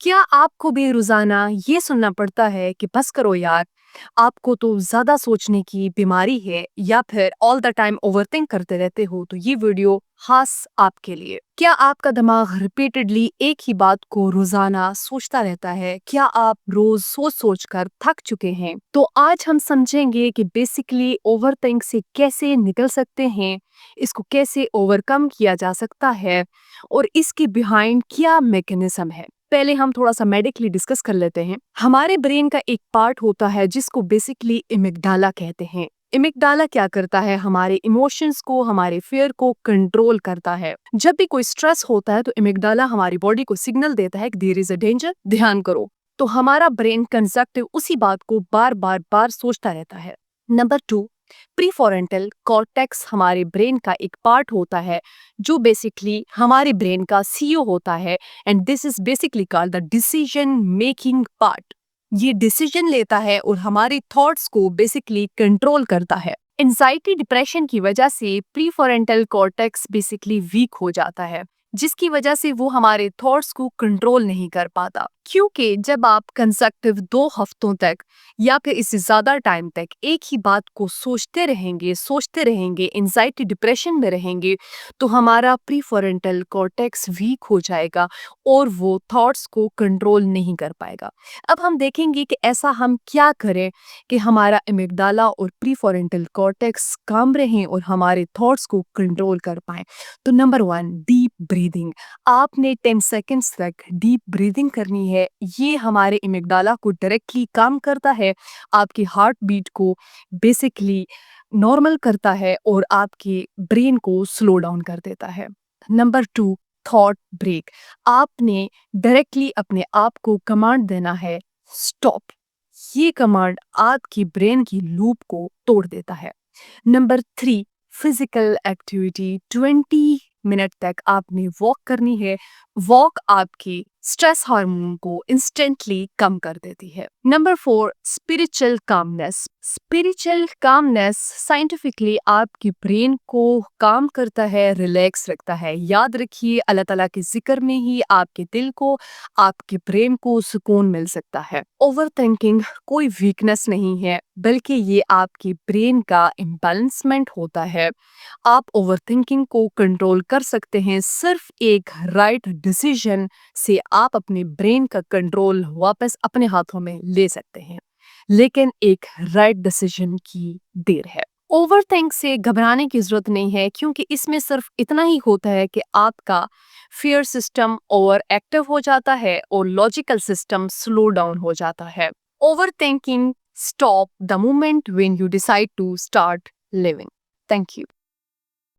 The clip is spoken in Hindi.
क्या आपको भी रोज़ाना ये सुनना पड़ता है कि बस करो यार, आपको तो ज़्यादा सोचने की बीमारी है या फिर ऑल द टाइम ओवरथिंक करते रहते हो, तो ये वीडियो ख़ास आपके लिए। क्या आपका दिमाग रिपीटेडली एक ही बात को रोज़ाना सोचता रहता है? क्या आप रोज़ सोच-सोच कर थक चुके हैं? तो आज हम समझेंगे कि बेसिकली ओवरथिंक से कैसे निकल सकते हैं, इसको कैसे ओवरकम किया जा सकता है और इसके बिहाइंड क्या मैकेनिज़्म है। पहले हम थोड़ा-सा मेडिकली डिस्कस कर लेते हैं। हमारे ब्रेन का एक पार्ट होता है जिसको बेसिकली एमिग्डाला कहते हैं। एमिग्डाला क्या करता है? हमारे इमोशंस को, हमारे फ़ियर को कंट्रोल करता है। जब भी कोई स्ट्रेस होता है तो एमिग्डाला हमारी बॉडी को सिग्नल देता है कि देयर इज़ अ डेंजर, ध्यान करो। तो हमारा ब्रेन कंसेप्टिव उसी बात को बार-बार सोचता रहता है। नंबर 2, प्रीफ्रंटल कॉर्टेक्स हमारे ब्रेन का एक पार्ट होता है जो बेसिकली हमारे ब्रेन का सीईओ होता है and this is basically called the decision making part. ये डिसीजन लेता है और हमारे थॉट्स को बेसिकली कंट्रोल करता है। एंजाइटी डिप्रेशन की वजह से प्रीफ्रंटल कॉर्टेक्स बेसिकली वीक हो जाता है जिसकी वजह से वो हमारे थॉट्स को कंट्रोल नहीं कर पाता, क्योंकि जब आप कंसेक्टिव 2 हफ्तों तक या फिर इससे ज़्यादा टाइम तक एक ही बात को सोचते रहेंगे, एंजाइटी डिप्रेशन में रहेंगे, तो हमारा प्रीफ्रंटल कॉर्टेक्स वीक हो जाएगा और वो थॉट्स को कंट्रोल नहीं कर पाएगा। अब हम देखेंगे कि ऐसा हम क्या करें कि हमारा एमिग्डाला और प्रीफ्रंटल कॉर्टेक्स काम रहें और हमारे थॉट्स को कंट्रोल कर पाएँ। तो नंबर 1, डीप ब्रीदिंग। आपने 10 सेकंड्स तक डीप ब्रीदिंग करनी है। ये हमारे एमिग्डाला को डायरेक्टली काम करता है, आपकी हार्ट बीट को बेसिकली नॉर्मल करता है और आपके ब्रेन को स्लो डाउन कर देता है। Number 2, thought break. आपने डायरेक्टली अपने आप को कमांड देना है स्टॉप। ये कमांड आपकी ब्रेन की लूप को तोड़ देता है। Number 3, physical activity. 20 मिनट तक आपने वॉक करनी है। वॉक आपकी स्ट्रेस हार्मोन को इंस्टेंटली कम कर देती है। Number 4, spiritual calmness. Spiritual calmness scientifically आपकी ब्रेन को काम करता है, रिलैक्स रखता है। याद रखिए, अल्लाह ताला के जिक्र में ही आपके दिल को, आपके ब्रेन को सुकून मिल सकता है। ओवर थिंकिंग कोई वीकनेस नहीं है, बल्कि ये आपकी ब्रेन का इम्बैलेंसमेंट होता है। आप ओवरथिंकिंग को कंट्रोल कर सकते हैं। सिर्फ एक राइट डिसीजन से आप अपने ब्रेन का कंट्रोल वापस अपने हाथों में ले सकते हैं, लेकिन एक राइट डिसीजन की देर है। ओवरथिंक से घबराने की जरूरत नहीं है, क्योंकि इसमें सिर्फ इतना ही होता है कि आपका फियर सिस्टम ओवर एक्टिव हो जाता है और लॉजिकल सिस्टम स्लो डाउन हो जाता है। Overthinking stop the moment when you decide to start living. Thank you.